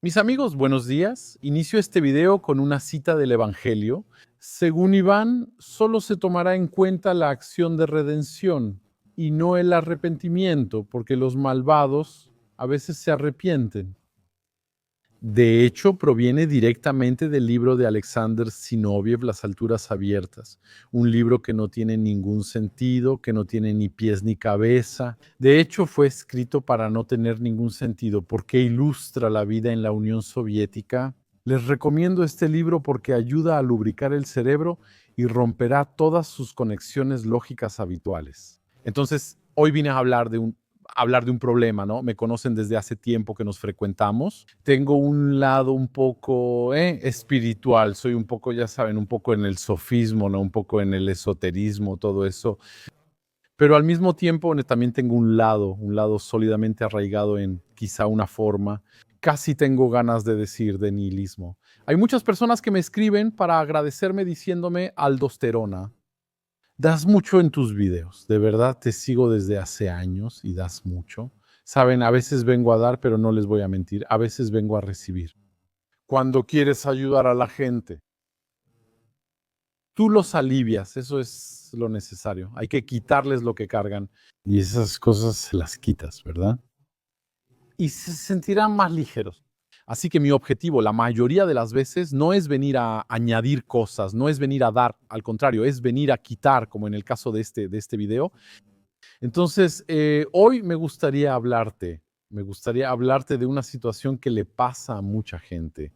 Mis amigos, buenos días. Inicio este video con una cita del Evangelio. Según Iván, solo se tomará en cuenta la acción de redención y no el arrepentimiento, porque los malvados a veces se arrepienten. De hecho, proviene directamente del libro de Alexander Zinoviev, Las alturas abiertas, un libro que no tiene ningún sentido, que no tiene ni pies ni cabeza. De hecho, fue escrito para no tener ningún sentido, porque ilustra la vida en la Unión Soviética. Les recomiendo este libro porque ayuda a lubricar el cerebro y romperá todas sus conexiones lógicas habituales. Entonces, hoy vine a hablar de un problema, ¿no? Me conocen desde hace tiempo que nos frecuentamos. Tengo un lado un poco espiritual, soy un poco, ya saben, un poco en el sofismo, ¿no? Un poco en el esoterismo, todo eso. Pero al mismo tiempo también tengo un lado sólidamente arraigado en quizá una forma. Casi tengo ganas de decir de nihilismo. Hay muchas personas que me escriben para agradecerme diciéndome aldosterona. Das mucho en tus videos, de verdad te sigo desde hace años y das mucho. Saben, a veces vengo a dar, pero no les voy a mentir, a veces vengo a recibir. Cuando quieres ayudar a la gente, tú los alivias, eso es lo necesario. Hay que quitarles lo que cargan y esas cosas se las quitas, ¿verdad? Y se sentirán más ligeros. Así que mi objetivo, la mayoría de las veces, no es venir a añadir cosas, no es venir a dar, al contrario, es venir a quitar, como en el caso de este video. Entonces, hoy me gustaría hablarte de una situación que le pasa a mucha gente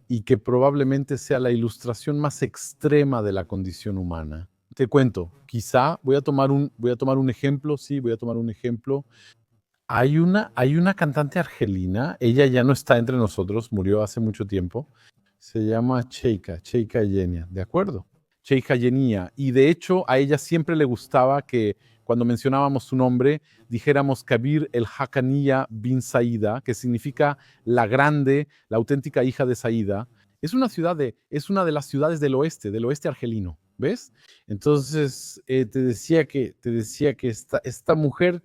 y que probablemente sea la ilustración más extrema de la condición humana. Te cuento, quizá voy a tomar un ejemplo, sí, voy a tomar un ejemplo. Hay una cantante argelina, ella ya no está entre nosotros, murió hace mucho tiempo, se llama Cheika Yenia, ¿de acuerdo? Cheika Yenia, y de hecho a ella siempre le gustaba que cuando mencionábamos su nombre dijéramos Kabir el Haqqaniya bin Saida, que significa la grande, la auténtica hija de Saida. Es una de las ciudades del oeste argelino, ¿ves? Entonces te decía que esta mujer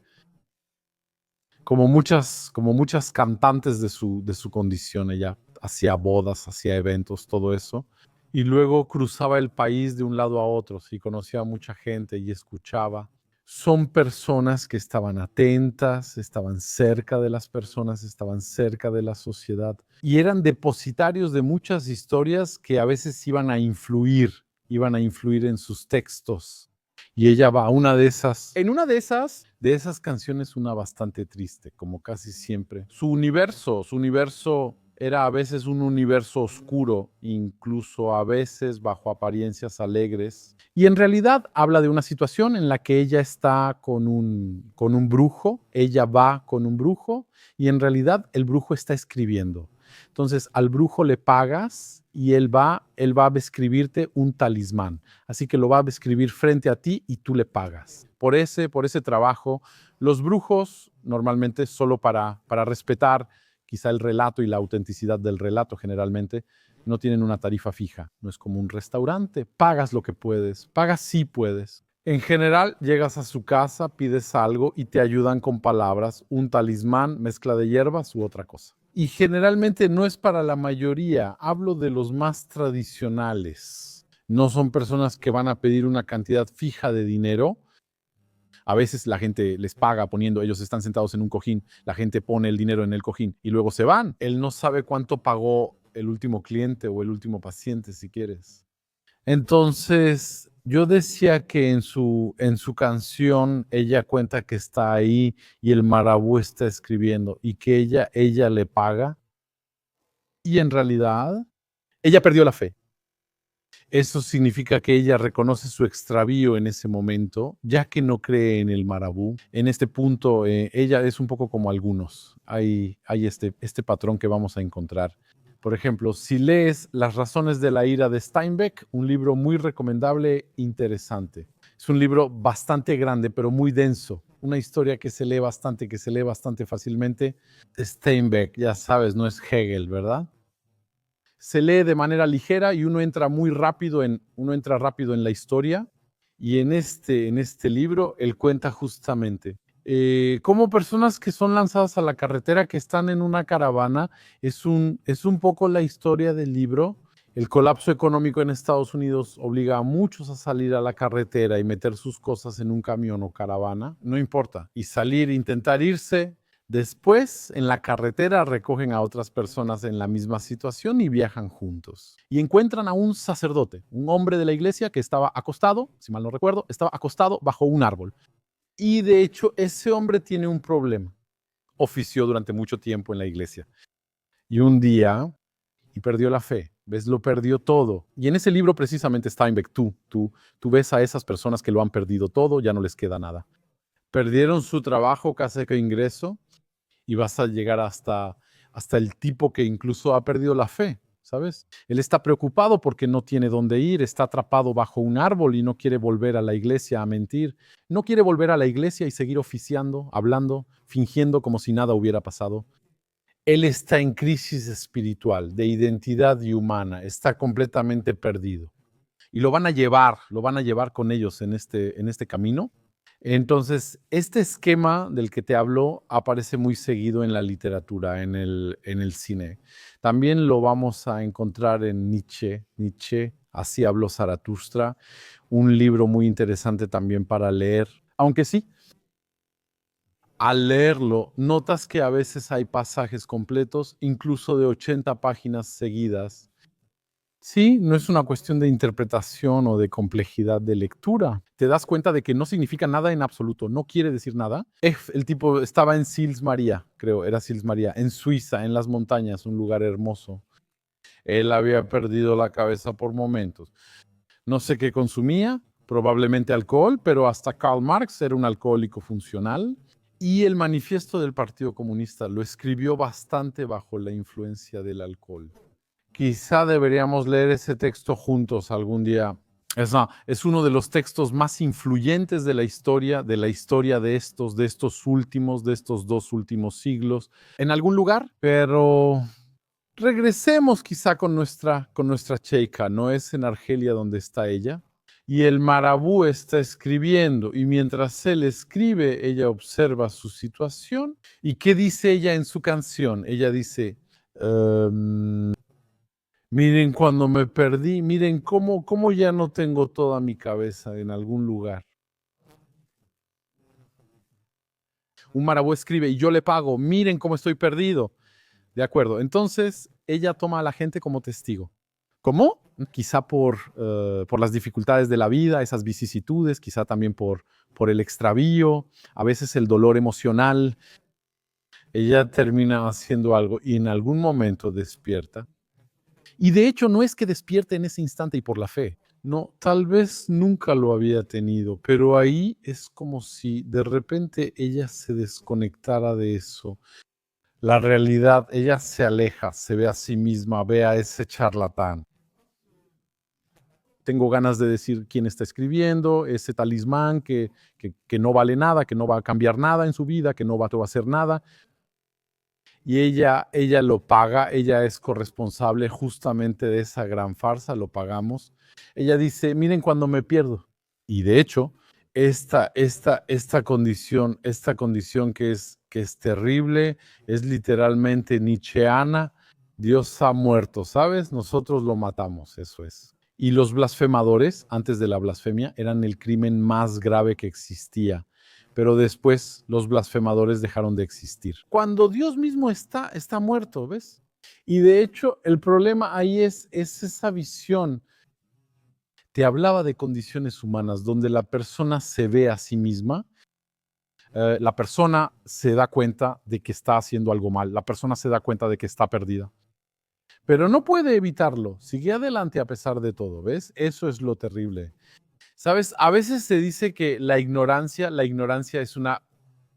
como muchas cantantes de su condición, ella hacía bodas, hacía eventos, todo eso, y luego cruzaba el país de un lado a otro, y conocía a mucha gente y escuchaba. Son personas que estaban atentas, estaban cerca de las personas, estaban cerca de la sociedad y eran depositarios de muchas historias que a veces iban a influir en sus textos. Y ella va a una de esas. En una de esas canciones, una bastante triste, como casi siempre. Su universo era a veces un universo oscuro, incluso a veces bajo apariencias alegres. Y en realidad habla de una situación en la que ella está con un brujo, ella va con un brujo y en realidad el brujo está escribiendo. Entonces al brujo le pagas y él va a escribirte un talismán. Así que lo va a escribir frente a ti y tú le pagas. Por ese trabajo, los brujos normalmente solo para respetar quizá el relato y la autenticidad del relato generalmente, no tienen una tarifa fija. No es como un restaurante, pagas lo que puedes, pagas si puedes. En general, llegas a su casa, pides algo y te ayudan con palabras, un talismán, mezcla de hierbas u otra cosa. Y generalmente no es para la mayoría, hablo de los más tradicionales. No son personas que van a pedir una cantidad fija de dinero. A veces la gente les paga poniendo, ellos están sentados en un cojín, la gente pone el dinero en el cojín y luego se van. Él no sabe cuánto pagó el último cliente o el último paciente, si quieres. Entonces, yo decía que en su canción ella cuenta que está ahí y el marabú está escribiendo y que ella le paga y en realidad ella perdió la fe. Eso significa que ella reconoce su extravío en ese momento, ya que no cree en el marabú. En este punto, ella es un poco como algunos. Hay este patrón que vamos a encontrar. Por ejemplo, si lees Las razones de la ira de Steinbeck, un libro muy recomendable, interesante. Es un libro bastante grande, pero muy denso. Una historia que se lee bastante fácilmente. Steinbeck, ya sabes, no es Hegel, ¿verdad? Se lee de manera ligera y uno entra rápido en la historia. Y en este libro él cuenta justamente como personas que son lanzadas a la carretera, que están en una caravana. Es un poco la historia del libro. El colapso económico en Estados Unidos obliga a muchos a salir a la carretera y meter sus cosas en un camión o caravana, no importa, y salir, intentar irse. Después, en la carretera, recogen a otras personas en la misma situación y viajan juntos. Y encuentran a un sacerdote, un hombre de la iglesia que estaba acostado, si mal no recuerdo, estaba acostado bajo un árbol. Y de hecho, ese hombre tiene un problema. Ofició durante mucho tiempo en la iglesia. Y un día, y perdió la fe. ¿Ves? Lo perdió todo. Y en ese libro precisamente Steinbeck, tú ves a esas personas que lo han perdido todo, ya no les queda nada. Perdieron su trabajo, casa de ingreso, y vas a llegar hasta el tipo que incluso ha perdido la fe, ¿sabes? Él está preocupado porque no tiene dónde ir, está atrapado bajo un árbol y no quiere volver a la iglesia a mentir. No quiere volver a la iglesia y seguir oficiando, hablando, fingiendo como si nada hubiera pasado. Él está en crisis espiritual, de identidad y humana, está completamente perdido. Y lo van a llevar con ellos en este camino. Entonces, este esquema del que te hablo aparece muy seguido en la literatura, en el cine. También lo vamos a encontrar en Nietzsche. Nietzsche, Así habló Zaratustra, un libro muy interesante también para leer. Aunque sí, al leerlo, notas que a veces hay pasajes completos, incluso de 80 páginas seguidas. Sí, no es una cuestión de interpretación o de complejidad de lectura. Te das cuenta de que no significa nada en absoluto, no quiere decir nada. El tipo estaba en Sils Maria, creo, era Sils Maria, en Suiza, en las montañas, un lugar hermoso. Él había perdido la cabeza por momentos. No sé qué consumía, probablemente alcohol, pero hasta Karl Marx era un alcohólico funcional. Y el manifiesto del Partido Comunista lo escribió bastante bajo la influencia del alcohol. Quizá deberíamos leer ese texto juntos algún día. Es uno de los textos más influyentes de la historia de estos 2 últimos siglos, en algún lugar, pero regresemos quizá con nuestra Cheika. ¿No es en Argelia donde está ella? Y el marabú está escribiendo, y mientras él escribe, ella observa su situación. ¿Y qué dice ella en su canción? Ella dice, miren cuando me perdí, miren cómo ya no tengo toda mi cabeza en algún lugar. Un marabú escribe y yo le pago, miren cómo estoy perdido. De acuerdo, entonces ella toma a la gente como testigo. ¿Cómo? Quizá por las dificultades de la vida, esas vicisitudes, quizá también por el extravío, a veces el dolor emocional. Ella termina haciendo algo y en algún momento despierta. Y de hecho no es que despierte en ese instante y por la fe. No, tal vez nunca lo había tenido, pero ahí es como si de repente ella se desconectara de eso. La realidad, ella se aleja, se ve a sí misma, ve a ese charlatán. Tengo ganas de decir quién está escribiendo, ese talismán que no vale nada, que no va a cambiar nada en su vida, que no va a hacer nada. Y ella lo paga, ella es corresponsable justamente de esa gran farsa, lo pagamos. Ella dice, miren cuando me pierdo. Y de hecho, esta condición que es terrible, es literalmente nietzscheana. Dios ha muerto, ¿sabes? Nosotros lo matamos, eso es. Y los blasfemadores, antes de la blasfemia, eran el crimen más grave que existía. Pero después los blasfemadores dejaron de existir. Cuando Dios mismo está muerto, ¿ves? Y de hecho, el problema ahí es esa visión. Te hablaba de condiciones humanas donde la persona se ve a sí misma, la persona se da cuenta de que está haciendo algo mal, la persona se da cuenta de que está perdida. Pero no puede evitarlo, sigue adelante a pesar de todo, ¿ves? Eso es lo terrible. ¿Sabes? A veces se dice que la ignorancia es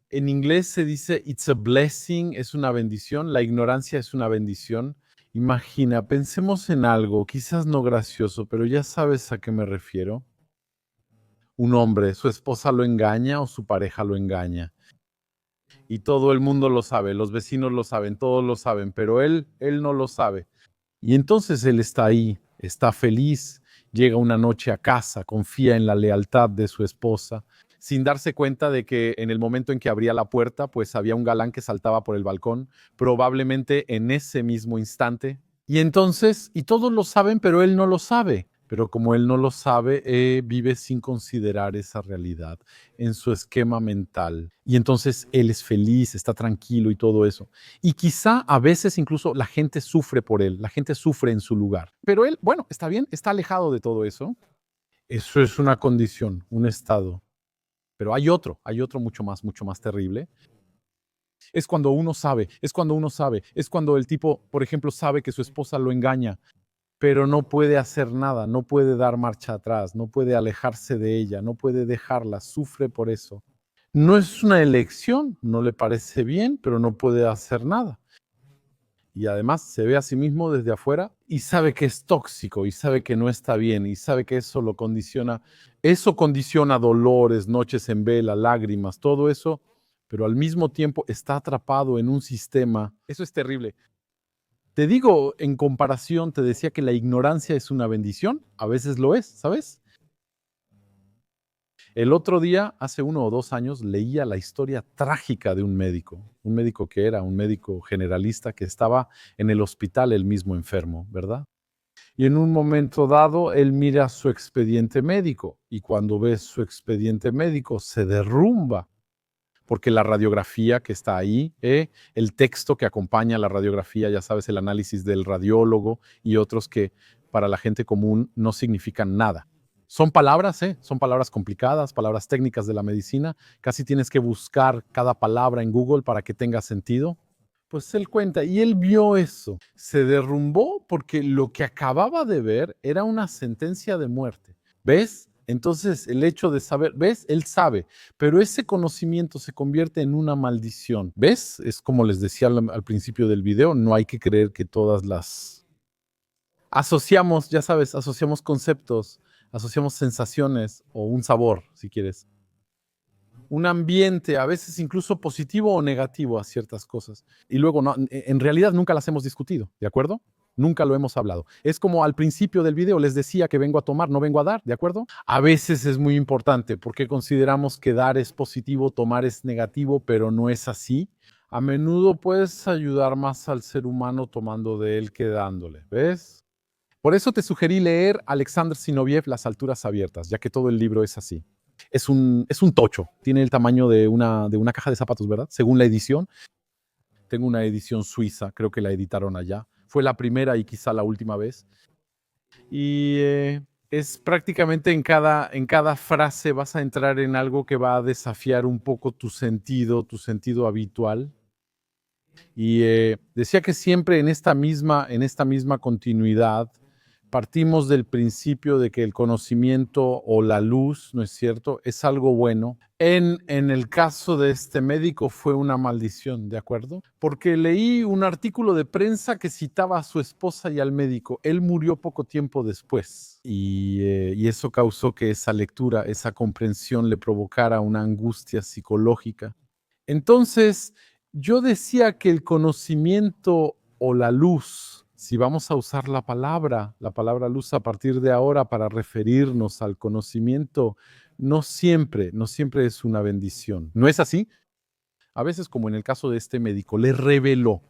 en inglés se dice it's a blessing, es una bendición, la ignorancia es una bendición. Imagina, pensemos en algo, quizás no gracioso, pero ya sabes a qué me refiero. Un hombre, su esposa lo engaña o su pareja lo engaña. Y todo el mundo lo sabe, los vecinos lo saben, todos lo saben, pero él no lo sabe. Y entonces él está ahí, está feliz, llega una noche a casa, confía en la lealtad de su esposa, sin darse cuenta de que en el momento en que abría la puerta, pues había un galán que saltaba por el balcón, probablemente en ese mismo instante. Y entonces, y todos lo saben, pero él no lo sabe. Pero como él no lo sabe, vive sin considerar esa realidad en su esquema mental. Y entonces él es feliz, está tranquilo y todo eso. Y quizá a veces incluso la gente sufre por él, la gente sufre en su lugar. Pero él, bueno, está bien, está alejado de todo eso. Eso es una condición, un estado. Pero hay otro mucho más terrible. Es cuando uno sabe, es cuando uno sabe, es cuando el tipo, por ejemplo, sabe que su esposa lo engaña, pero no puede hacer nada, no puede dar marcha atrás, no puede alejarse de ella, no puede dejarla, sufre por eso. No es una elección, no le parece bien, pero no puede hacer nada. Y además se ve a sí mismo desde afuera y sabe que es tóxico y sabe que no está bien y sabe que eso condiciona dolores, noches en vela, lágrimas, todo eso, pero al mismo tiempo está atrapado en un sistema. Eso es terrible. Te digo, en comparación, te decía que la ignorancia es una bendición, a veces lo es, ¿sabes? El otro día, hace 1 o 2 años, leía la historia trágica de un médico que era un médico generalista que estaba en el hospital el mismo enfermo, ¿verdad? Y en un momento dado, él mira su expediente médico y cuando ve su expediente médico se derrumba porque la radiografía que está ahí, el texto que acompaña la radiografía, ya sabes, el análisis del radiólogo y otros que para la gente común no significan nada. Son palabras complicadas, palabras técnicas de la medicina. Casi tienes que buscar cada palabra en Google para que tenga sentido. Pues él cuenta, y él vio eso. Se derrumbó porque lo que acababa de ver era una sentencia de muerte. ¿Ves? Entonces, el hecho de saber, ¿ves? Él sabe, pero ese conocimiento se convierte en una maldición. ¿Ves? Es como les decía al principio del video, no hay que creer que todas las asociamos, ya sabes, asociamos conceptos, asociamos sensaciones o un sabor, si quieres. Un ambiente, a veces incluso positivo o negativo a ciertas cosas. Y luego, no, en realidad nunca las hemos discutido, ¿de acuerdo? Nunca lo hemos hablado. Es como al principio del video les decía que vengo a tomar, no vengo a dar, ¿de acuerdo? A veces es muy importante porque consideramos que dar es positivo, tomar es negativo, pero no es así. A menudo puedes ayudar más al ser humano tomando de él que dándole, ¿ves? Por eso te sugerí leer Alexander Zinoviev, Las alturas abiertas, ya que todo el libro es así. Es un tocho, tiene el tamaño de una caja de zapatos, ¿verdad? Según la edición. Tengo una edición suiza, creo que la editaron allá. Fue la primera y quizá la última vez. Y es prácticamente en cada frase vas a entrar en algo que va a desafiar un poco tu sentido habitual. Y decía que siempre en esta misma continuidad partimos del principio de que el conocimiento o la luz, ¿no es cierto?, es algo bueno. En el caso de este médico fue una maldición, ¿de acuerdo? Porque leí un artículo de prensa que citaba a su esposa y al médico. Él murió poco tiempo después y eso causó que esa lectura, esa comprensión le provocara una angustia psicológica. Entonces, yo decía que el conocimiento o la luz, si vamos a usar la palabra luz a partir de ahora para referirnos al conocimiento, no siempre es una bendición. ¿No es así? A veces, como en el caso de este médico, le reveló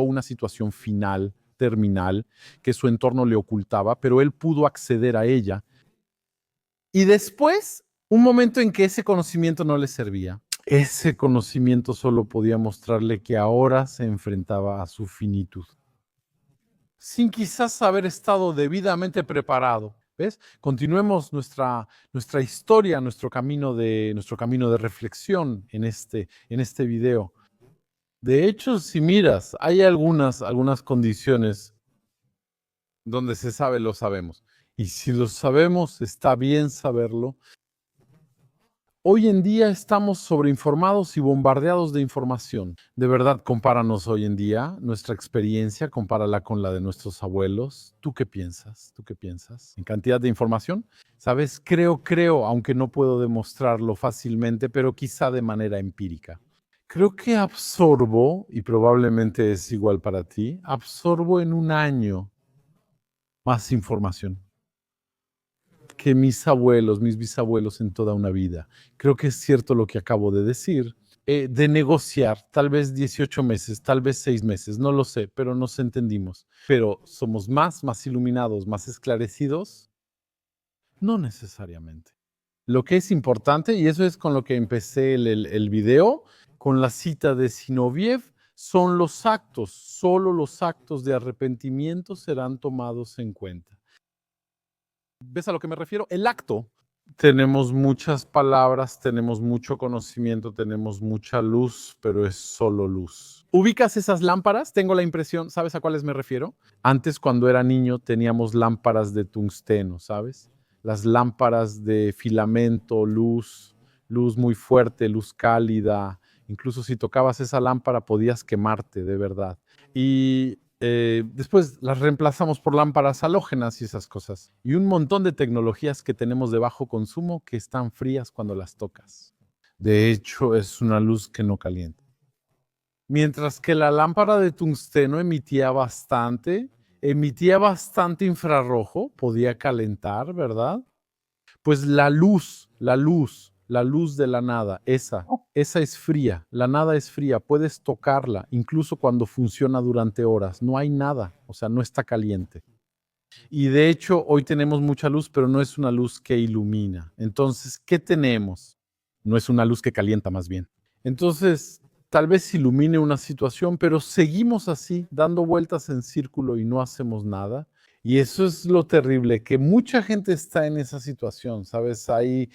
una situación final, terminal, que su entorno le ocultaba, pero él pudo acceder a ella. Y después, un momento en que ese conocimiento no le servía. Ese conocimiento solo podía mostrarle que ahora se enfrentaba a su finitud, sin quizás haber estado debidamente preparado. ¿Ves? Continuemos nuestra historia, nuestro camino de reflexión en este video. De hecho, si miras, hay algunas condiciones donde se sabe, lo sabemos. Y si lo sabemos, está bien saberlo. Hoy en día estamos sobreinformados y bombardeados de información. De verdad, compáranos hoy en día, nuestra experiencia, compárala con la de nuestros abuelos. ¿Tú qué piensas? ¿Tú qué piensas? ¿En cantidad de información? Sabes, creo, aunque no puedo demostrarlo fácilmente, pero quizá de manera empírica. Creo que absorbo, y probablemente es igual para ti, absorbo en un año más información. que mis abuelos, mis bisabuelos en toda una vida. Creo que es cierto lo que acabo de decir. De negociar, tal vez 18 meses, tal vez 6 meses, no lo sé, pero nos entendimos. Pero somos más iluminados, más esclarecidos, no necesariamente. Lo que es importante, y eso es con lo que empecé el video, con la cita de Zinoviev, son los actos. Solo los actos de arrepentimiento serán tomados en cuenta. ¿Ves a lo que me refiero? El acto. Tenemos muchas palabras, tenemos mucho conocimiento, tenemos mucha luz, pero es solo luz. ¿Ubicas esas lámparas? Tengo la impresión, ¿sabes a cuáles me refiero? Antes, cuando era niño, teníamos lámparas de tungsteno, ¿sabes? Las lámparas de filamento, luz muy fuerte, luz cálida. Incluso si tocabas esa lámpara podías quemarte, de verdad. Y después las reemplazamos por lámparas halógenas y esas cosas. Y un montón de tecnologías que tenemos de bajo consumo que están frías cuando las tocas. De hecho, es una luz que no calienta. Mientras que la lámpara de tungsteno emitía bastante infrarrojo, podía calentar, ¿verdad? Pues la luz de la nada, esa es fría, la nada es fría, puedes tocarla, incluso cuando funciona durante horas, no hay nada, o sea, no está caliente. Y de hecho, hoy tenemos mucha luz, pero no es una luz que ilumina. Entonces, ¿qué tenemos? No es una luz que calienta más bien. Entonces, tal vez ilumine una situación, pero seguimos así, dando vueltas en círculo y no hacemos nada. Y eso es lo terrible, que mucha gente está en esa situación, ¿sabes? Hay,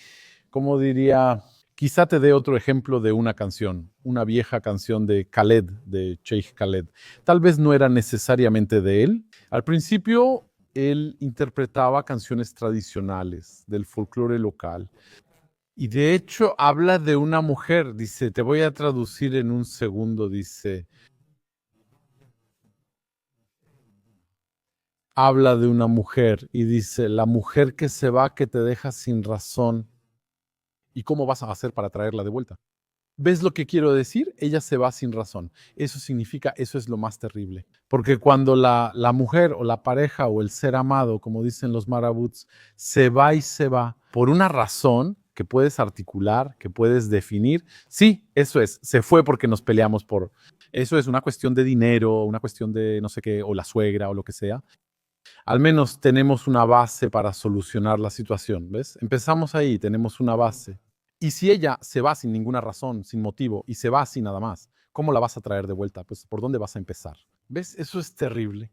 como diría, quizá te dé otro ejemplo de una canción, una vieja canción de Khaled, de Sheikh Khaled. Tal vez no era necesariamente de él. Al principio, él interpretaba canciones tradicionales del folclore local. Y de hecho habla de una mujer, dice, te voy a traducir en un segundo, dice, habla de una mujer y dice, la mujer que se va, que te deja sin razón. ¿Y cómo vas a hacer para traerla de vuelta? ¿Ves lo que quiero decir? Ella se va sin razón. Eso significa, eso es lo más terrible. Porque cuando la mujer o la pareja o el ser amado, como dicen los marabuts, se va y se va por una razón que puedes articular, que puedes definir, sí, eso es, se fue porque nos peleamos por... Eso es una cuestión de dinero, una cuestión de no sé qué, o la suegra o lo que sea. Al menos tenemos una base para solucionar la situación, ¿ves? Empezamos ahí, tenemos una base. Y si ella se va sin ninguna razón, sin motivo, y se va así nada más, ¿cómo la vas a traer de vuelta? Pues, ¿por dónde vas a empezar? ¿Ves? Eso es terrible.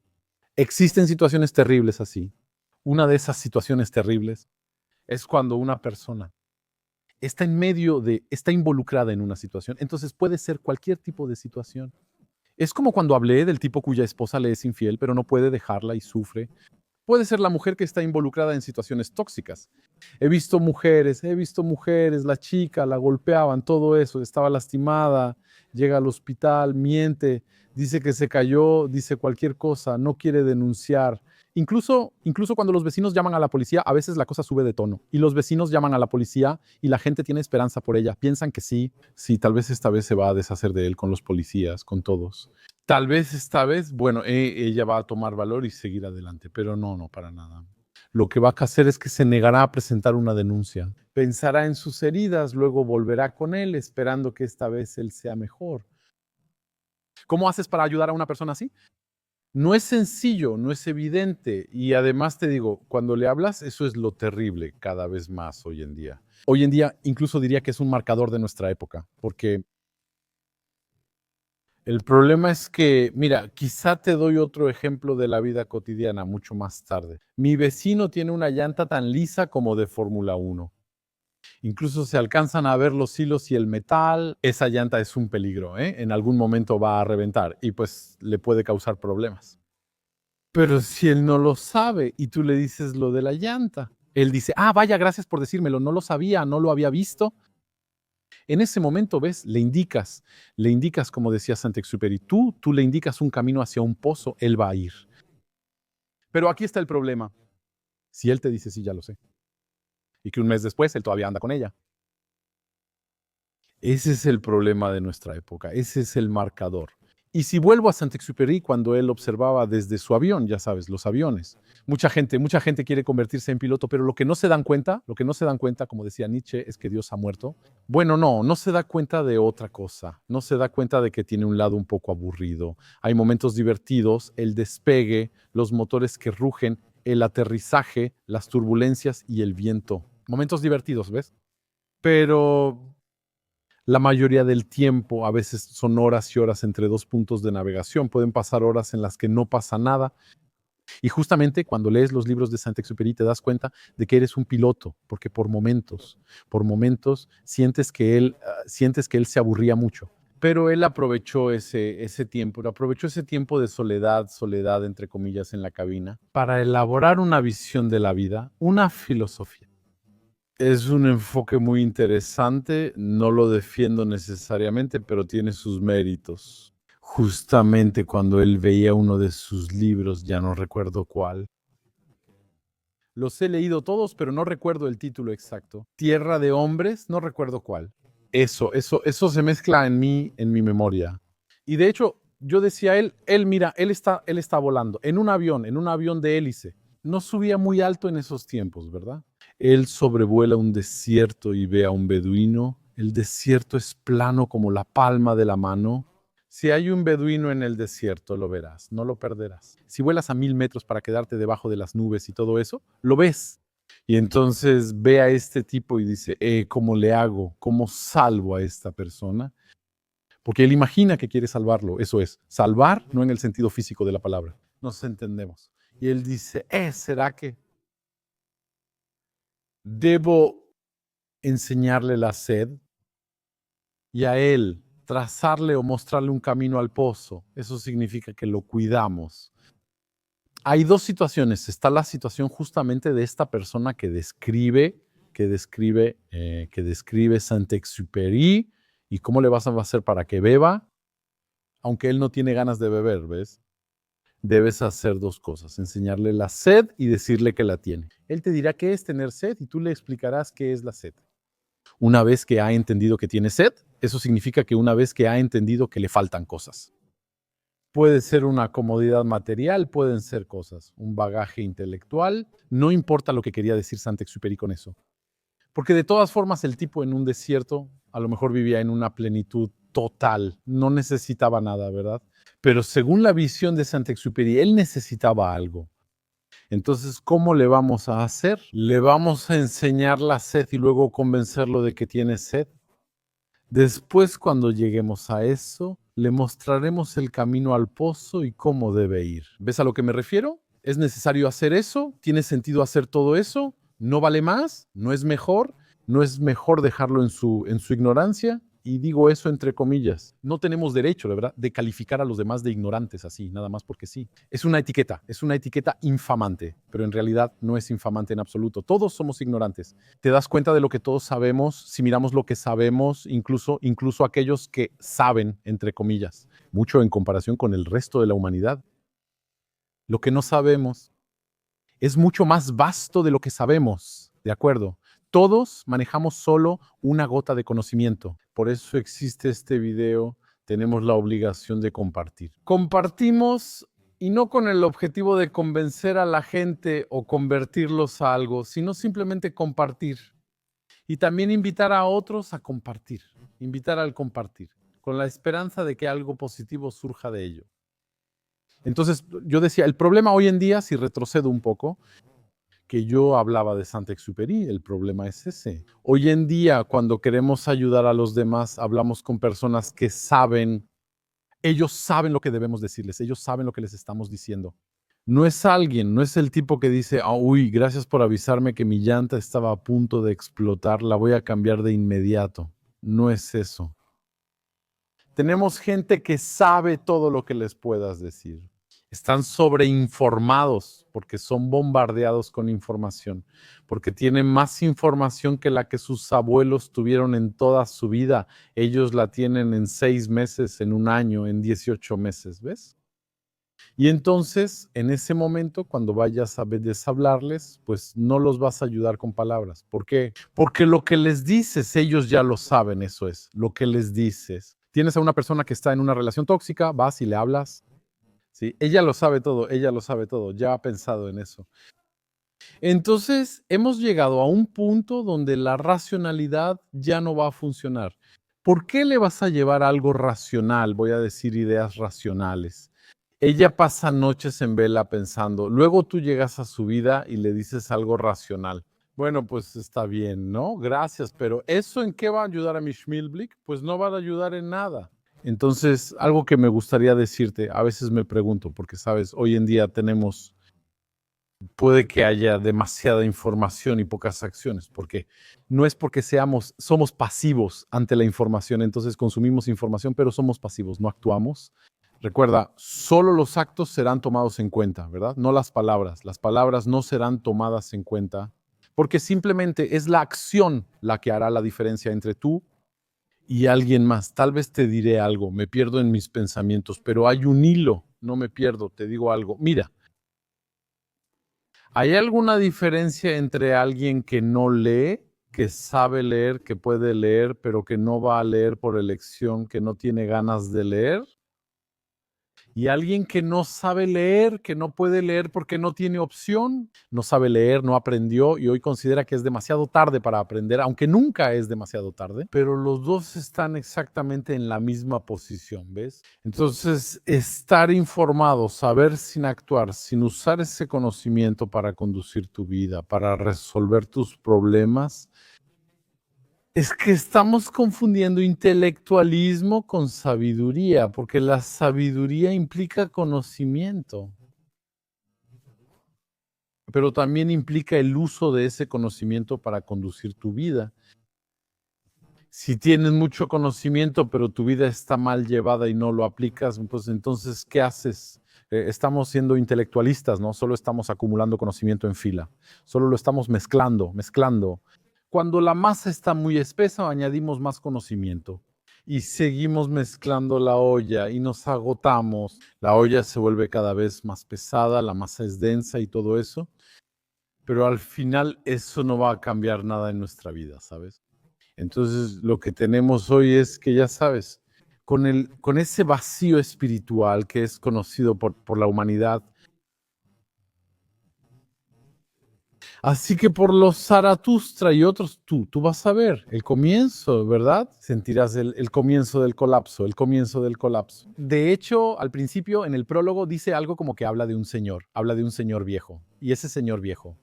Existen situaciones terribles así. Una de esas situaciones terribles es cuando una persona está en medio de, está involucrada en una situación. Entonces puede ser cualquier tipo de situación. Es como cuando hablé del tipo cuya esposa le es infiel, pero no puede dejarla y sufre. Puede ser la mujer que está involucrada en situaciones tóxicas. He visto mujeres, la chica la golpeaban, todo eso, estaba lastimada, llega al hospital, miente, dice que se cayó, dice cualquier cosa, no quiere denunciar. Incluso cuando los vecinos llaman a la policía, a veces la cosa sube de tono. Y los vecinos llaman a la policía y la gente tiene esperanza por ella. Piensan que sí, tal vez esta vez se va a deshacer de él con los policías, con todos. Tal vez esta vez, bueno, ella va a tomar valor y seguir adelante, pero no, para nada. Lo que va a hacer es que se negará a presentar una denuncia. Pensará en sus heridas, luego volverá con él, esperando que esta vez él sea mejor. ¿Cómo haces para ayudar a una persona así? No es sencillo, no es evidente. Y además te digo, cuando le hablas, eso es lo terrible cada vez más hoy en día. Hoy en día incluso diría que es un marcador de nuestra época, porque el problema es que, mira, quizá te doy otro ejemplo de la vida cotidiana mucho más tarde. Mi vecino tiene una llanta tan lisa como de Fórmula 1. Incluso se alcanzan a ver los hilos y el metal. Esa llanta es un peligro, ¿eh? En algún momento va a reventar y pues le puede causar problemas. Pero si él no lo sabe y tú le dices lo de la llanta, él dice, ah, vaya, gracias por decírmelo, no lo sabía, no lo había visto. En ese momento, ¿ves? Le indicas, como decía Saint-Exupéry, tú le indicas un camino hacia un pozo, él va a ir. Pero aquí está el problema. Si él te dice, sí, ya lo sé, y que un mes después él todavía anda con ella. Ese es el problema de nuestra época, ese es el marcador. Y si vuelvo a Saint-Exupéry, cuando él observaba desde su avión, ya sabes, los aviones, mucha gente quiere convertirse en piloto, pero lo que no se dan cuenta, como decía Nietzsche, es que Dios ha muerto. Bueno, no se da cuenta de otra cosa, no se da cuenta de que tiene un lado un poco aburrido. Hay momentos divertidos, el despegue, los motores que rugen, el aterrizaje, las turbulencias y el viento. Momentos divertidos, ¿ves? Pero la mayoría del tiempo, a veces son horas y horas entre dos puntos de navegación. Pueden pasar horas en las que no pasa nada. Y justamente cuando lees los libros de Saint-Exupéry te das cuenta de que eres un piloto, porque por momentos sientes que él se aburría mucho. Pero él aprovechó ese tiempo de soledad entre comillas en la cabina, para elaborar una visión de la vida, una filosofía. Es un enfoque muy interesante, no lo defiendo necesariamente, pero tiene sus méritos. Justamente cuando él veía uno de sus libros, ya no recuerdo cuál. Los he leído todos, pero no recuerdo el título exacto. Tierra de hombres, no recuerdo cuál. Eso se mezcla en mi memoria. Y de hecho, yo decía mira, él está volando en un avión de hélice. No subía muy alto en esos tiempos, ¿verdad? Él sobrevuela un desierto y ve a un beduino. El desierto es plano como la palma de la mano. Si hay un beduino en el desierto, lo verás, no lo perderás. Si vuelas a 1000 metros para quedarte debajo de las nubes y todo eso, lo ves. Y entonces ve a este tipo y dice, ¿cómo le hago? ¿Cómo salvo a esta persona? Porque él imagina que quiere salvarlo. Eso es, salvar no en el sentido físico de la palabra. Nos entendemos. Y él dice, ¿será que debo enseñarle la sed? Y a él trazarle o mostrarle un camino al pozo. Eso significa que lo cuidamos. Hay dos situaciones. Está la situación justamente de esta persona que describe Saint-Exupéry y cómo le vas a hacer para que beba, aunque él no tiene ganas de beber, ¿ves? Debes hacer dos cosas, enseñarle la sed y decirle que la tiene. Él te dirá qué es tener sed y tú le explicarás qué es la sed. Una vez que ha entendido que tiene sed, eso significa que una vez que ha entendido que le faltan cosas. Puede ser una comodidad material, pueden ser cosas, un bagaje intelectual, no importa lo que quería decir Saint-Exupéry con eso. Porque de todas formas el tipo en un desierto a lo mejor vivía en una plenitud total, no necesitaba nada, ¿verdad? Pero según la visión de Saint-Exupéry, él necesitaba algo. Entonces, ¿cómo le vamos a hacer? ¿Le vamos a enseñar la sed y luego convencerlo de que tiene sed? Después, cuando lleguemos a eso, le mostraremos el camino al pozo y cómo debe ir. ¿Ves a lo que me refiero? ¿Es necesario hacer eso? ¿Tiene sentido hacer todo eso? ¿No vale más? ¿No es mejor? ¿No es mejor dejarlo en su ignorancia? Y digo eso entre comillas. No tenemos derecho, de verdad, de calificar a los demás de ignorantes así, nada más porque sí. Es una etiqueta infamante, pero en realidad no es infamante en absoluto. Todos somos ignorantes. Te das cuenta de lo que todos sabemos si miramos lo que sabemos, incluso aquellos que saben, entre comillas, mucho en comparación con el resto de la humanidad. Lo que no sabemos es mucho más vasto de lo que sabemos, ¿de acuerdo? Todos manejamos solo una gota de conocimiento. Por eso existe este video. Tenemos la obligación de compartir. Compartimos y no con el objetivo de convencer a la gente o convertirlos a algo, sino simplemente compartir. Y también invitar a otros a compartir. Invitar al compartir, con la esperanza de que algo positivo surja de ello. Entonces, yo decía, el problema hoy en día, si retrocedo un poco, que yo hablaba de Saint-Exupéry, el problema es ese. Hoy en día, cuando queremos ayudar a los demás, hablamos con personas que saben, ellos saben lo que debemos decirles, ellos saben lo que les estamos diciendo. No es el tipo que dice, uy, gracias por avisarme que mi llanta estaba a punto de explotar, la voy a cambiar de inmediato. No es eso. Tenemos gente que sabe todo lo que les puedas decir. Están sobreinformados porque son bombardeados con información, porque tienen más información que la que sus abuelos tuvieron en toda su vida. Ellos la tienen en 6 meses, en un año, en 18 meses, ¿ves? Y entonces, en ese momento, cuando vayas a hablarles, pues no los vas a ayudar con palabras. ¿Por qué? Porque lo que les dices, ellos ya lo saben, eso es, lo que les dices. Tienes a una persona que está en una relación tóxica, vas y le hablas. ¿Sí? Ella lo sabe todo, ya ha pensado en eso. Entonces, hemos llegado a un punto donde la racionalidad ya no va a funcionar. ¿Por qué le vas a llevar algo racional? Voy a decir ideas racionales. Ella pasa noches en vela pensando, luego tú llegas a su vida y le dices algo racional. Bueno, pues está bien, ¿no? Gracias, pero ¿eso en qué va a ayudar a mi Schmilblick? Pues no va a ayudar en nada. Entonces, algo que me gustaría decirte, a veces me pregunto, porque sabes, hoy en día puede que haya demasiada información y pocas acciones, porque no es porque somos pasivos ante la información, entonces consumimos información, pero somos pasivos, no actuamos. Recuerda, solo los actos serán tomados en cuenta, ¿verdad? No las palabras. Las palabras no serán tomadas en cuenta, porque simplemente es la acción la que hará la diferencia entre tú y alguien más. Tal vez te diré algo, me pierdo en mis pensamientos, pero hay un hilo, no me pierdo, te digo algo. Mira, ¿hay alguna diferencia entre alguien que no lee, que sabe leer, que puede leer, pero que no va a leer por elección, que no tiene ganas de leer? Y alguien que no sabe leer, que no puede leer porque no tiene opción, no sabe leer, no aprendió y hoy considera que es demasiado tarde para aprender, aunque nunca es demasiado tarde, pero los dos están exactamente en la misma posición, ¿ves? Entonces, estar informado, saber sin actuar, sin usar ese conocimiento para conducir tu vida, para resolver tus problemas, es que estamos confundiendo intelectualismo con sabiduría, porque la sabiduría implica conocimiento, pero también implica el uso de ese conocimiento para conducir tu vida. Si tienes mucho conocimiento, pero tu vida está mal llevada y no lo aplicas, pues entonces, ¿qué haces? Estamos siendo intelectualistas, ¿no? Solo estamos acumulando conocimiento en fila. Solo lo estamos mezclando. Cuando la masa está muy espesa, añadimos más conocimiento. Y seguimos mezclando la olla y nos agotamos. La olla se vuelve cada vez más pesada, la masa es densa y todo eso. Pero al final eso no va a cambiar nada en nuestra vida, ¿sabes? Entonces, lo que tenemos hoy es que, ya sabes, con ese vacío espiritual que es conocido por la humanidad. Así que por los Zaratustra y otros, tú vas a ver el comienzo, ¿verdad? Sentirás el comienzo del colapso, el comienzo del colapso. De hecho, al principio, en el prólogo, dice algo como que habla de un señor viejo. Y ese señor viejo,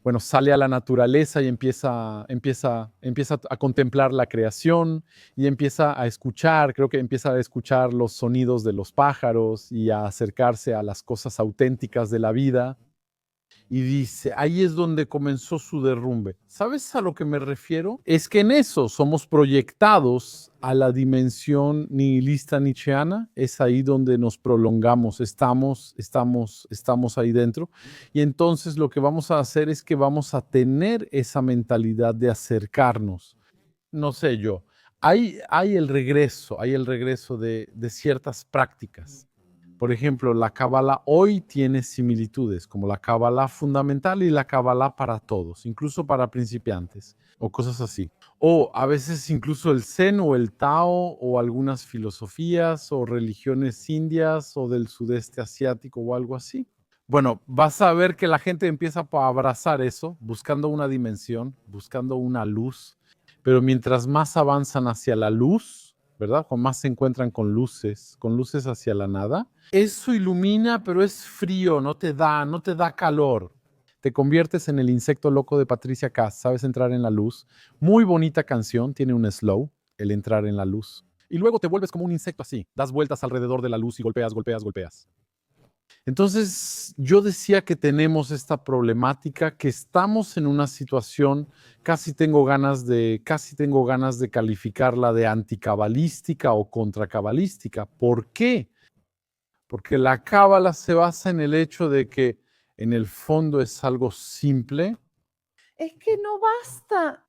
bueno, sale a la naturaleza y empieza a contemplar la creación y empieza a escuchar, creo que empieza a escuchar los sonidos de los pájaros y a acercarse a las cosas auténticas de la vida. Y dice, ahí es donde comenzó su derrumbe. ¿Sabes a lo que me refiero? Es que en eso somos proyectados a la dimensión nihilista nietzscheana. Es ahí donde nos prolongamos, estamos ahí dentro. Y entonces lo que vamos a hacer es que vamos a tener esa mentalidad de acercarnos. No sé yo. Hay el regreso de ciertas prácticas. Por ejemplo, la Cábala hoy tiene similitudes, como la Cábala fundamental y la Cábala para todos, incluso para principiantes, o cosas así. O a veces incluso el Zen o el Tao o algunas filosofías o religiones indias o del sudeste asiático o algo así. Bueno, vas a ver que la gente empieza a abrazar eso, buscando una dimensión, buscando una luz, pero mientras más avanzan hacia la luz, ¿verdad? Con más se encuentran con luces hacia la nada. Eso ilumina, pero es frío, no te da calor. Te conviertes en el insecto loco de Patricia Kass, sabes entrar en la luz. Muy bonita canción, tiene un slow, el entrar en la luz. Y luego te vuelves como un insecto así, das vueltas alrededor de la luz y golpeas. Entonces, yo decía que tenemos esta problemática, que estamos en una situación, casi tengo ganas de calificarla de anticabalística o contracabalística. ¿Por qué? Porque la cábala se basa en el hecho de que en el fondo es algo simple. Es que no basta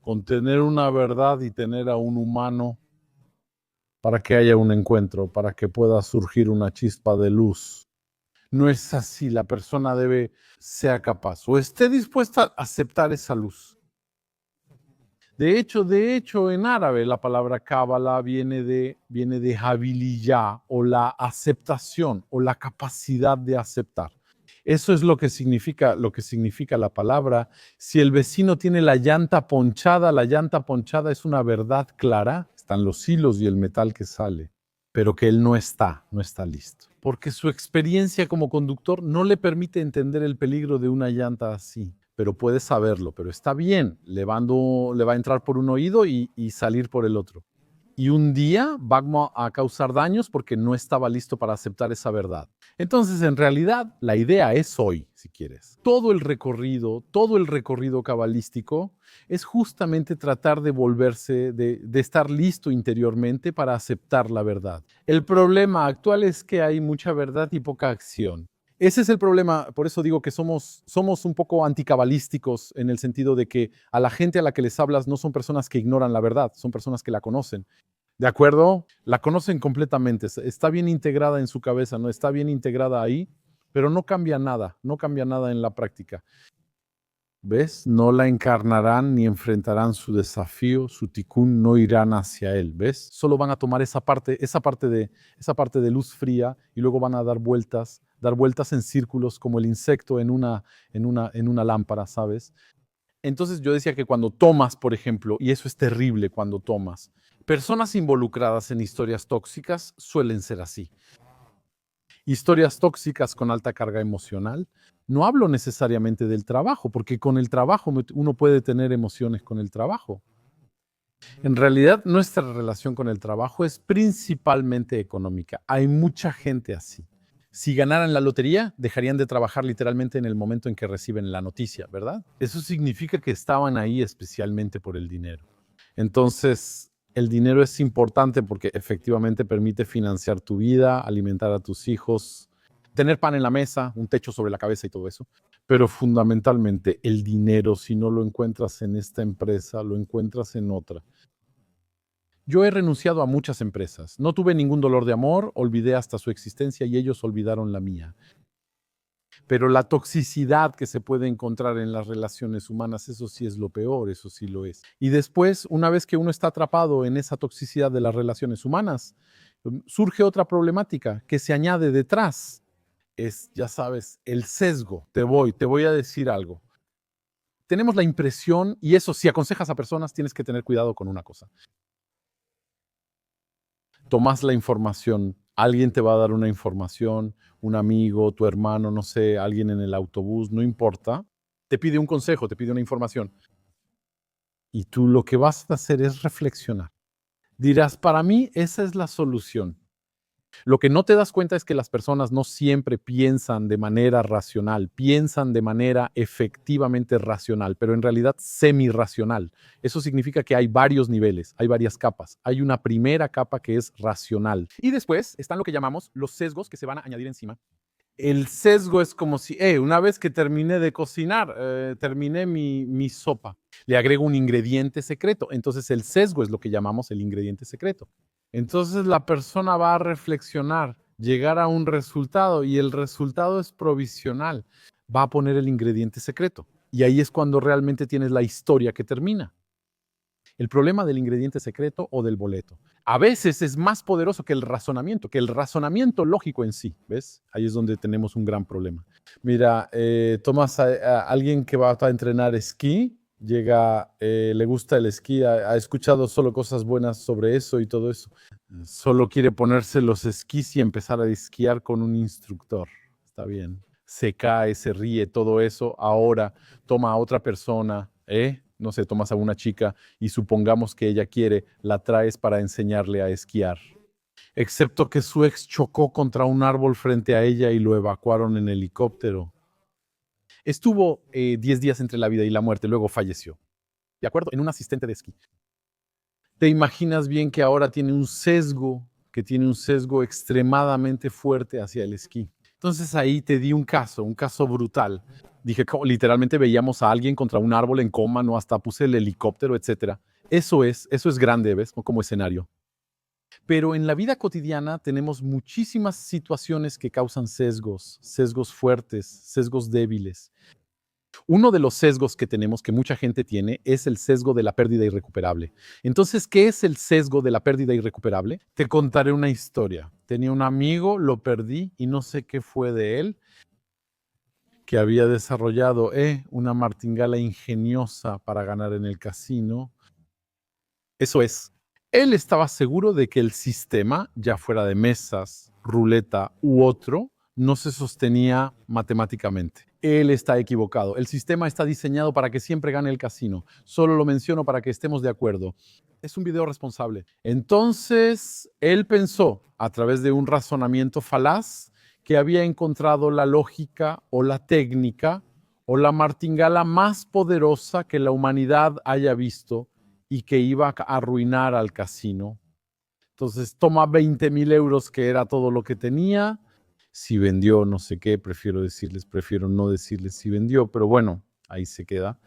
con tener una verdad y tener a un humano para que haya un encuentro, para que pueda surgir una chispa de luz. No es así, la persona sea capaz o esté dispuesta a aceptar esa luz. De hecho, en árabe la palabra cábala viene de habiliyá, o la aceptación, o la capacidad de aceptar. Eso es lo que significa la palabra. Si el vecino tiene la llanta ponchada es una verdad clara, están los hilos y el metal que sale, pero que él no está listo. Porque su experiencia como conductor no le permite entender el peligro de una llanta así, pero puede saberlo, pero está bien, le va a entrar por un oído y salir por el otro. Y un día va a causar daños porque no estaba listo para aceptar esa verdad. Entonces, en realidad, la idea es hoy, si quieres. Todo el recorrido cabalístico es justamente tratar de volverse, de estar listo interiormente para aceptar la verdad. El problema actual es que hay mucha verdad y poca acción. Ese es el problema, por eso digo que somos un poco anticabalísticos en el sentido de que a la gente a la que les hablas no son personas que ignoran la verdad, son personas que la conocen. ¿De acuerdo? La conocen completamente, está bien integrada en su cabeza, ¿no? Está bien integrada ahí, pero no cambia nada en la práctica. ¿Ves? No la encarnarán ni enfrentarán su desafío, su tikkun no irán hacia él, ¿ves? Solo van a tomar esa parte de luz fría y luego van a dar vueltas en círculos como el insecto en una lámpara, ¿sabes? Entonces yo decía que cuando tomas, por ejemplo, y eso es terrible cuando tomas, personas involucradas en historias tóxicas suelen ser así. Historias tóxicas con alta carga emocional. No hablo necesariamente del trabajo, porque con el trabajo uno puede tener emociones con el trabajo. En realidad, nuestra relación con el trabajo es principalmente económica. Hay mucha gente así. Si ganaran la lotería, dejarían de trabajar literalmente en el momento en que reciben la noticia, ¿verdad? Eso significa que estaban ahí especialmente por el dinero. Entonces, el dinero es importante porque efectivamente permite financiar tu vida, alimentar a tus hijos, tener pan en la mesa, un techo sobre la cabeza y todo eso. Pero fundamentalmente el dinero, si no lo encuentras en esta empresa, lo encuentras en otra. Yo he renunciado a muchas empresas. No tuve ningún dolor de amor, olvidé hasta su existencia y ellos olvidaron la mía. Pero la toxicidad que se puede encontrar en las relaciones humanas, eso sí es lo peor, eso sí lo es. Y después, una vez que uno está atrapado en esa toxicidad de las relaciones humanas, surge otra problemática que se añade detrás. Es, ya sabes, el sesgo. Te voy a decir algo. Tenemos la impresión, y eso, si aconsejas a personas, tienes que tener cuidado con una cosa. Tomas la información, alguien te va a dar una información, un amigo, tu hermano, no sé, alguien en el autobús, no importa, te pide un consejo, te pide una información. Y tú lo que vas a hacer es reflexionar. Dirás, para mí esa es la solución. Lo que no te das cuenta es que las personas no siempre piensan de manera racional, piensan de manera efectivamente racional, pero en realidad semirracional. Eso significa que hay varios niveles, hay varias capas. Hay una primera capa que es racional. Y después están lo que llamamos los sesgos que se van a añadir encima. El sesgo es como si, una vez que terminé de cocinar, terminé mi sopa, le agrego un ingrediente secreto. Entonces el sesgo es lo que llamamos el ingrediente secreto. Entonces la persona va a reflexionar, llegar a un resultado y el resultado es provisional. Va a poner el ingrediente secreto. Y ahí es cuando realmente tienes la historia que termina. El problema del ingrediente secreto o del boleto. A veces es más poderoso que el razonamiento lógico en sí, ¿ves? Ahí es donde tenemos un gran problema. Mira, tomas a alguien que va a entrenar esquí, llega, le gusta el esquí, ha escuchado solo cosas buenas sobre eso y todo eso. Solo quiere ponerse los esquís y empezar a esquiar con un instructor. Está bien. Se cae, se ríe, todo eso. Ahora toma a otra persona, no sé, tomas a una chica y supongamos que ella quiere, la traes para enseñarle a esquiar. Excepto que su ex chocó contra un árbol frente a ella y lo evacuaron en helicóptero. Estuvo 10 días entre la vida y la muerte, luego falleció. ¿De acuerdo? En un asistente de esquí. Te imaginas bien que ahora tiene un sesgo, extremadamente fuerte hacia el esquí. Entonces ahí te di un caso brutal. Dije, literalmente veíamos a alguien contra un árbol en coma, no hasta puse el helicóptero, etc. Eso es grande, ¿ves? Como escenario. Pero en la vida cotidiana tenemos muchísimas situaciones que causan sesgos fuertes, sesgos débiles. Uno de los sesgos que tenemos, que mucha gente tiene, es el sesgo de la pérdida irrecuperable. Entonces, ¿qué es el sesgo de la pérdida irrecuperable? Te contaré una historia. Tenía un amigo, lo perdí y no sé qué fue de él, que había desarrollado una martingala ingeniosa para ganar en el casino. Eso es, él estaba seguro de que el sistema, ya fuera de mesas, ruleta u otro, no se sostenía matemáticamente. Él está equivocado. El sistema está diseñado para que siempre gane el casino. Solo lo menciono para que estemos de acuerdo. Es un video responsable. Entonces, él pensó, a través de un razonamiento falaz, que había encontrado la lógica o la técnica o la martingala más poderosa que la humanidad haya visto y que iba a arruinar al casino. Entonces toma 20,000 euros, que era todo lo que tenía. Si vendió, no sé qué, prefiero no decirles si vendió, pero bueno, ahí se queda.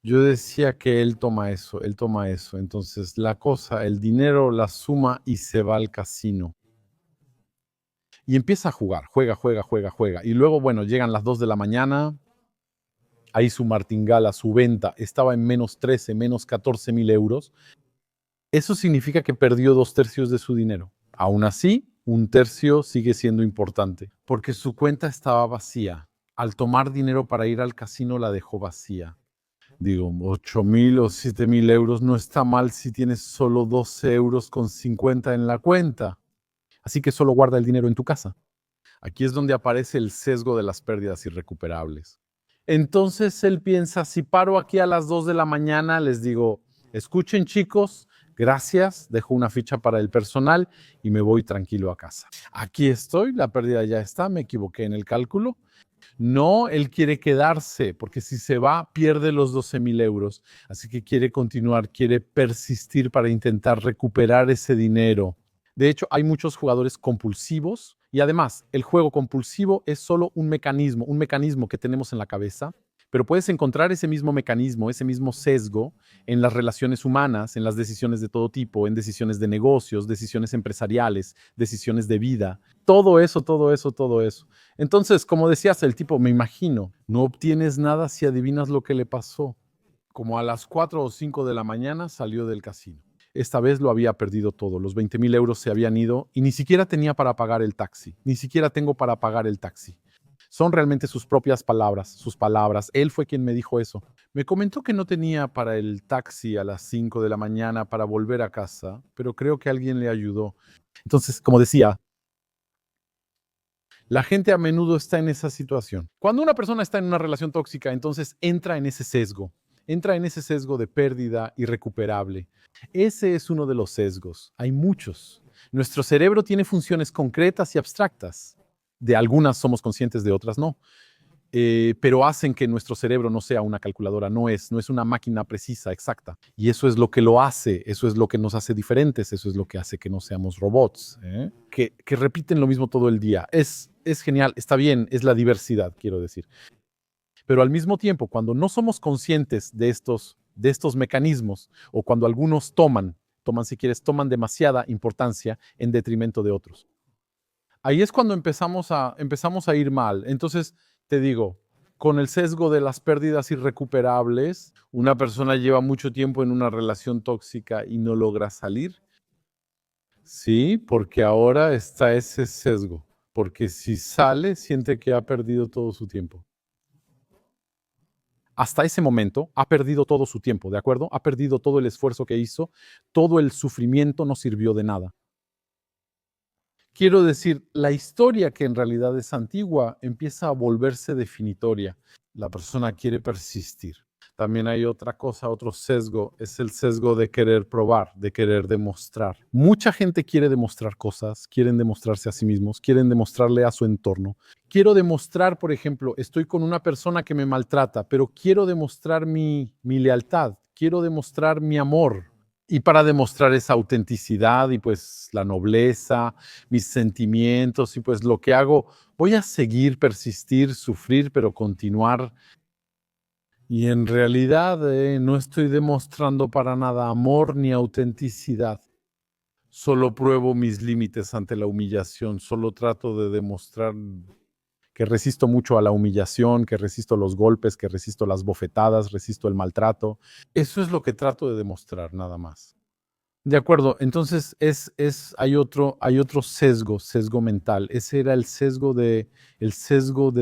Yo decía que él toma eso. Entonces la cosa, el dinero, la suma y se va al casino. Y empieza a jugar, juega. Y luego, bueno, llegan las 2 de la mañana, ahí su martingala, su venta, estaba en menos 13, menos 14,000 euros. Eso significa que perdió 2/3 de su dinero. Aún así, 1/3 sigue siendo importante, porque su cuenta estaba vacía. Al tomar dinero para ir al casino, la dejó vacía. Digo, 8,000 o 7,000 euros no está mal si tienes solo 12,50 € en la cuenta. Así que solo guarda el dinero en tu casa. Aquí es donde aparece el sesgo de las pérdidas irrecuperables. Entonces él piensa, si paro aquí a las 2 de la mañana, les digo, escuchen chicos, gracias, dejo una ficha para el personal y me voy tranquilo a casa. Aquí estoy, la pérdida ya está, me equivoqué en el cálculo. No, él quiere quedarse, porque si se va, pierde los 12,000 euros. Así que quiere continuar, quiere persistir para intentar recuperar ese dinero. De hecho, hay muchos jugadores compulsivos y además el juego compulsivo es solo un mecanismo que tenemos en la cabeza, pero puedes encontrar ese mismo mecanismo, ese mismo sesgo en las relaciones humanas, en las decisiones de todo tipo, en decisiones de negocios, decisiones empresariales, decisiones de vida. Todo eso. Entonces, como decías, el tipo, me imagino, no obtienes nada si adivinas lo que le pasó. Como a las 4 o 5 de la mañana salió del casino. Esta vez lo había perdido todo. Los 20,000 euros se habían ido y ni siquiera tenía para pagar el taxi. Ni siquiera tengo para pagar el taxi. Son realmente sus propias palabras, sus palabras. Él fue quien me dijo eso. Me comentó que no tenía para el taxi a las 5 de la mañana para volver a casa, pero creo que alguien le ayudó. Entonces, como decía, la gente a menudo está en esa situación. Cuando una persona está en una relación tóxica, entonces entra en ese sesgo de pérdida irrecuperable. Ese es uno de los sesgos. Hay muchos. Nuestro cerebro tiene funciones concretas y abstractas. De algunas somos conscientes, de otras no. Pero hacen que nuestro cerebro no sea una calculadora, no es una máquina precisa, exacta. Y eso es lo que lo hace, eso es lo que nos hace diferentes, eso es lo que hace que no seamos robots, que repiten lo mismo todo el día. Es genial, está bien, es la diversidad, quiero decir. Pero al mismo tiempo, cuando no somos conscientes de estos mecanismos, o cuando algunos toman demasiada importancia en detrimento de otros. Ahí es cuando empezamos a ir mal. Entonces, te digo, con el sesgo de las pérdidas irrecuperables, una persona lleva mucho tiempo en una relación tóxica y no logra salir. Sí, porque ahora está ese sesgo. Porque si sale, siente que ha perdido todo su tiempo. Hasta ese momento ha perdido todo su tiempo, ¿de acuerdo? Ha perdido todo el esfuerzo que hizo, todo el sufrimiento no sirvió de nada. Quiero decir, la historia, que en realidad es antigua, empieza a volverse definitoria. La persona quiere persistir. También hay otra cosa, otro sesgo, es el sesgo de querer probar, de querer demostrar. Mucha gente quiere demostrar cosas, quieren demostrarse a sí mismos, quieren demostrarle a su entorno. Quiero demostrar, por ejemplo, estoy con una persona que me maltrata, pero quiero demostrar mi lealtad, quiero demostrar mi amor. Y para demostrar esa autenticidad y pues la nobleza, mis sentimientos y pues lo que hago, voy a seguir, persistir, sufrir, pero continuar. Y en realidad no estoy demostrando para nada amor ni autenticidad. Solo pruebo mis límites ante la humillación, solo trato de demostrar que resisto mucho a la humillación, que resisto los golpes, que resisto las bofetadas, resisto el maltrato. Eso es lo que trato de demostrar, nada más. De acuerdo, entonces hay otro sesgo mental. Ese era el sesgo de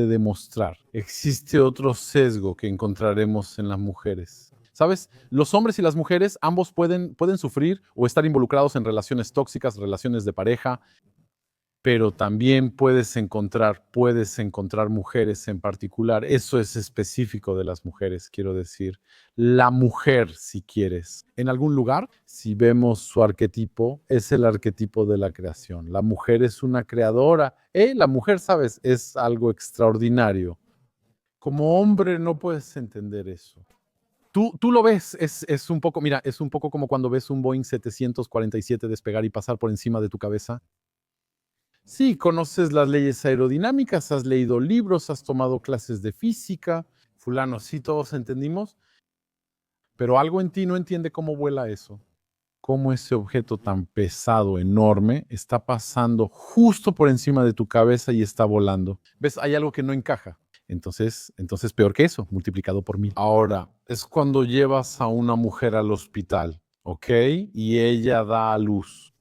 demostrar. Existe otro sesgo que encontraremos en las mujeres. ¿Sabes? Los hombres y las mujeres ambos pueden sufrir o estar involucrados en relaciones tóxicas, relaciones de pareja, pero también puedes encontrar mujeres en particular. Eso es específico de las mujeres, quiero decir. La mujer, si quieres. En algún lugar, si vemos su arquetipo, es el arquetipo de la creación. La mujer es una creadora. La mujer, ¿sabes? Es algo extraordinario. Como hombre no puedes entender eso. Tú lo ves, es un poco, mira, es un poco como cuando ves un Boeing 747 despegar y pasar por encima de tu cabeza. Sí, conoces las leyes aerodinámicas, has leído libros, has tomado clases de física. Fulano, sí, todos entendimos, pero algo en ti no entiende cómo vuela eso. Cómo ese objeto tan pesado, enorme, está pasando justo por encima de tu cabeza y está volando. ¿Ves? Hay algo que no encaja. Entonces peor que eso, multiplicado por 1000. Ahora, es cuando llevas a una mujer al hospital, ¿ok? Y ella da a luz.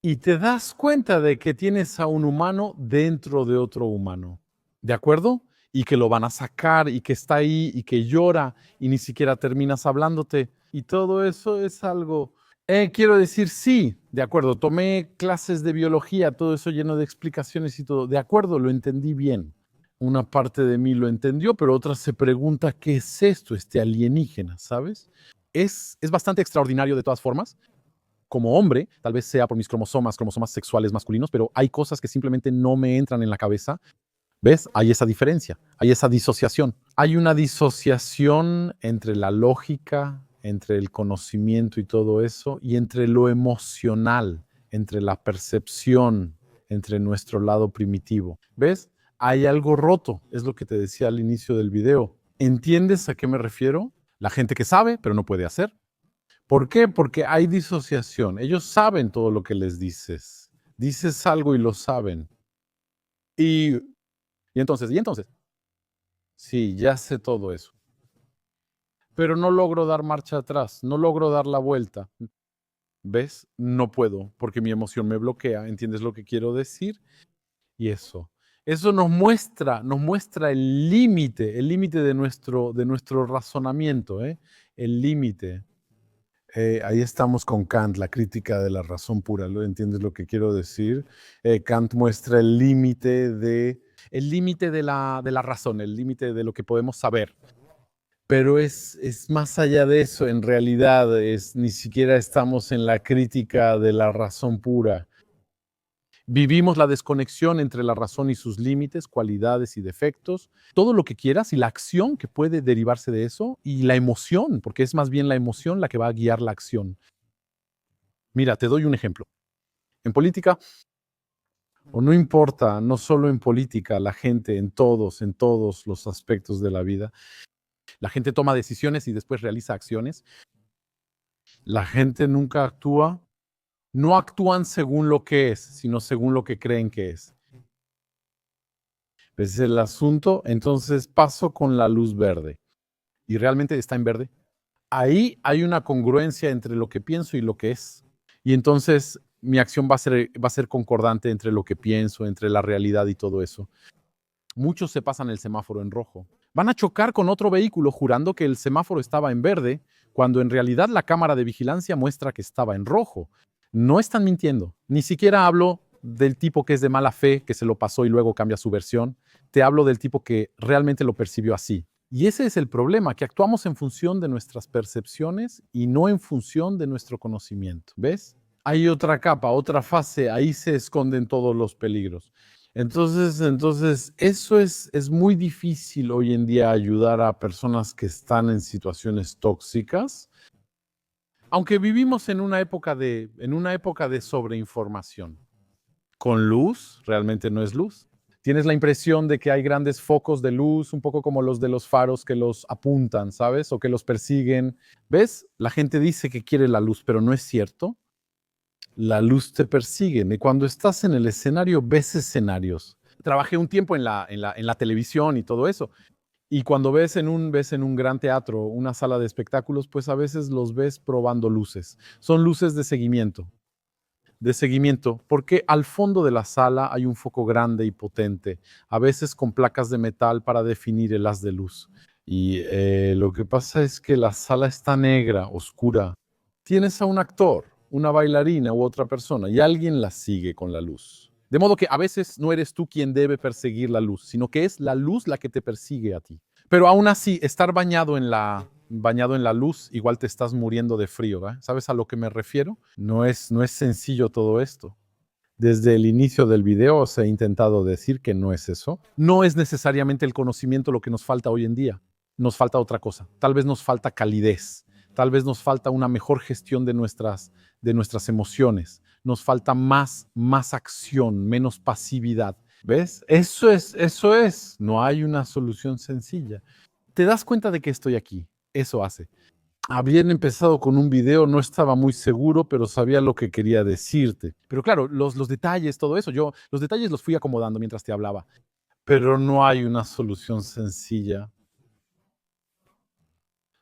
Y te das cuenta de que tienes a un humano dentro de otro humano. ¿De acuerdo? Y que lo van a sacar y que está ahí y que llora y ni siquiera terminas hablándote. Y todo eso es algo... quiero decir, sí, de acuerdo, tomé clases de biología, todo eso lleno de explicaciones y todo. De acuerdo, lo entendí bien. Una parte de mí lo entendió, pero otra se pregunta, ¿qué es esto, este alienígena, sabes? Es bastante extraordinario de todas formas. Como hombre, tal vez sea por mis cromosomas sexuales masculinos, pero hay cosas que simplemente no me entran en la cabeza. ¿Ves? Hay esa diferencia, hay esa disociación. Hay una disociación entre la lógica, entre el conocimiento y todo eso, y entre lo emocional, entre la percepción, entre nuestro lado primitivo. ¿Ves? Hay algo roto, es lo que te decía al inicio del video. ¿Entiendes a qué me refiero? La gente que sabe, pero no puede hacer. ¿Por qué? Porque hay disociación. Ellos saben todo lo que les dices. Dices algo y lo saben. Y entonces, sí, ya sé todo eso. Pero no logro dar marcha atrás, no logro dar la vuelta. ¿Ves? No puedo, porque mi emoción me bloquea. ¿Entiendes lo que quiero decir? Y eso nos muestra el límite de nuestro razonamiento, ¿eh? El límite. Ahí estamos con Kant, la crítica de la razón pura. ¿Lo entiendes lo que quiero decir? Kant muestra el límite de la razón, el límite de lo que podemos saber. Pero es más allá de eso, en realidad, ni siquiera estamos en la crítica de la razón pura. Vivimos la desconexión entre la razón y sus límites, cualidades y defectos, todo lo que quieras y la acción que puede derivarse de eso y la emoción, porque es más bien la emoción la que va a guiar la acción. Mira, te doy un ejemplo. En política, o no importa, no solo en política, la gente en todos los aspectos de la vida, la gente toma decisiones y después realiza acciones. La gente nunca actúa. No actúan según lo que es, sino según lo que creen que es. Ese es el asunto. Entonces paso con la luz verde. ¿Y realmente está en verde? Ahí hay una congruencia entre lo que pienso y lo que es. Y entonces mi acción va a ser concordante entre lo que pienso, entre la realidad y todo eso. Muchos se pasan el semáforo en rojo. Van a chocar con otro vehículo jurando que el semáforo estaba en verde, cuando en realidad la cámara de vigilancia muestra que estaba en rojo. No están mintiendo. Ni siquiera hablo del tipo que es de mala fe, que se lo pasó y luego cambia su versión. Te hablo del tipo que realmente lo percibió así. Y ese es el problema, que actuamos en función de nuestras percepciones y no en función de nuestro conocimiento. ¿Ves? Hay otra capa, otra fase, ahí se esconden todos los peligros. Entonces eso es muy difícil hoy en día ayudar a personas que están en situaciones tóxicas, aunque vivimos en una época de sobreinformación. Con luz, realmente no es luz. Tienes la impresión de que hay grandes focos de luz, un poco como los de los faros que los apuntan, ¿sabes? O que los persiguen. ¿Ves? La gente dice que quiere la luz, pero no es cierto. La luz te persigue. Y cuando estás en el escenario, ves escenarios. Trabajé un tiempo en la televisión y todo eso. Y cuando ves en un gran teatro, una sala de espectáculos, pues a veces los ves probando luces. Son luces de seguimiento, porque al fondo de la sala hay un foco grande y potente, a veces con placas de metal para definir el haz de luz. Y lo que pasa es que la sala está negra, oscura. Tienes a un actor, una bailarina u otra persona, y alguien la sigue con la luz. De modo que a veces no eres tú quien debe perseguir la luz, sino que es la luz la que te persigue a ti. Pero aún así, estar bañado en la luz, igual te estás muriendo de frío, ¿verdad? ¿Sabes a lo que me refiero? No es sencillo todo esto. Desde el inicio del video os he intentado decir que no es eso. No es necesariamente el conocimiento lo que nos falta hoy en día. Nos falta otra cosa. Tal vez nos falta calidez. Tal vez nos falta una mejor gestión de nuestras emociones. Nos falta más acción, menos pasividad. ¿Ves? Eso es. No hay una solución sencilla. ¿Te das cuenta de que estoy aquí? Eso hace. Habían empezado con un video, no estaba muy seguro, pero sabía lo que quería decirte. Pero claro, los detalles, todo eso, los detalles los fui acomodando mientras te hablaba. Pero no hay una solución sencilla.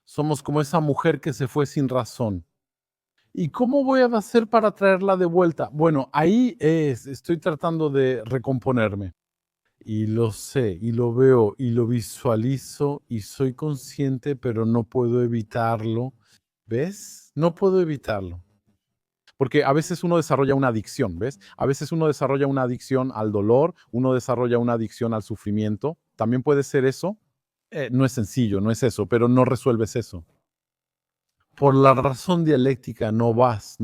Somos como esa mujer que se fue sin razón. ¿Y cómo voy a hacer para traerla de vuelta? Bueno, ahí estoy tratando de recomponerme. Y lo sé, y lo veo, y lo visualizo, y soy consciente, pero no puedo evitarlo. ¿Ves? No puedo evitarlo. Porque a veces uno desarrolla una adicción, ¿ves? A veces uno desarrolla una adicción al dolor, uno desarrolla una adicción al sufrimiento. También puede ser eso. No es sencillo, no es eso, pero no resuelves eso. Por la razón dialéctica no vas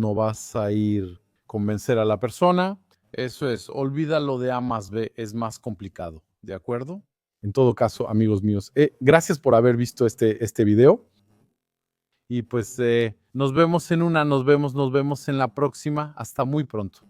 a ir a convencer a la persona. Eso es, olvida lo de A más B, es más complicado, ¿de acuerdo? En todo caso, amigos míos, gracias por haber visto este video. Y pues nos vemos en la próxima. Hasta muy pronto.